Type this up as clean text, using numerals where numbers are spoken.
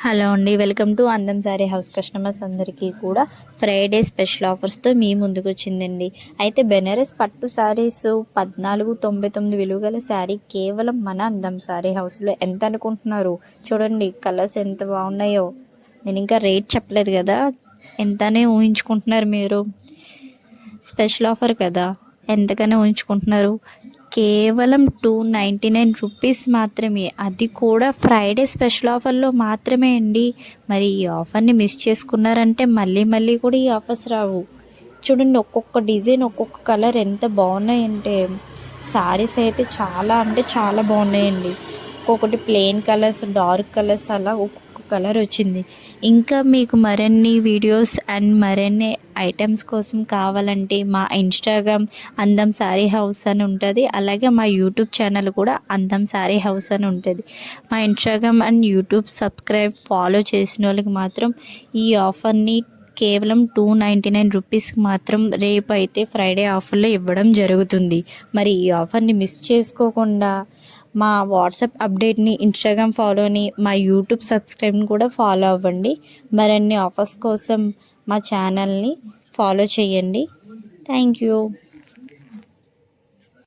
Hello అండి, welcome to అందం sorry house. Customers అందరికీ కూడా ఫ్రైడే స్పెషల్ ఆఫర్స్తో మీ ముందుకు వచ్చిందండి. అయితే బెనారస్ పట్టు శారీస్ 1499 విలువ గల శారీ కేవలం మన అందం సారీ హౌస్లో ఎంత అనుకుంటున్నారు? చూడండి కలర్స్ ఎంత బాగున్నాయో. నేను ఇంకా రేట్ చెప్పలేదు కదా, ఎంతనే ఊహించుకుంటున్నారు మీరు? స్పెషల్ ఆఫర్ కదా, ఎంతగానే ఊహించుకుంటున్నారు? కేవలం 299 రూపీస్ మాత్రమే, అది కూడా ఫ్రైడే స్పెషల్ ఆఫర్లో మాత్రమే అండి. మరి ఈ ఆఫర్ని మిస్ చేసుకున్నారంటే మళ్ళీ మళ్ళీ కూడా ఈ ఆఫర్స్ రావు. చూడండి ఒక్కొక్క డిజైన్ ఒక్కొక్క కలర్ ఎంత బాగున్నాయంటే, శారీస్ అయితే చాలా అంటే చాలా బాగున్నాయండి. ఒక్కొక్కటి ప్లెయిన్ కలర్స్, డార్క్ కలర్స్, అలా ఒక్కొక్క కలర్ వచ్చింది. ఇంకా మీకు మరిన్ని వీడియోస్ అండ్ మరిన్ని ఐటమ్స్ కోసం కావాలంటే మా ఇన్స్టాగ్రామ్ అందం శారీ హౌస్ అని ఉంటుంది, అలాగే మా యూట్యూబ్ ఛానల్ కూడా అందం శారీ హౌస్ అని ఉంటుంది. మా ఇన్స్టాగ్రామ్ అండ్ యూట్యూబ్ ఫాలో చేసిన వాళ్ళకి మాత్రం ఈ ఆఫర్ని కేవలం 299 రూపీస్కి మాత్రం రేపు అయితే ఫ్రైడే ఆఫర్లో ఇవ్వడం జరుగుతుంది. మరి ఈ ఆఫర్ని మిస్ చేసుకోకుండా మా వాట్సాప్ అప్డేట్ని, ఇన్స్టాగ్రామ్ ఫాలోని, మా యూట్యూబ్ సబ్స్క్రైబ్ని కూడా ఫాలో అవ్వండి. మరిన్ని ఆఫర్స్ కోసం మా ఛానల్ని ఫాలో చేయండి. Thank you.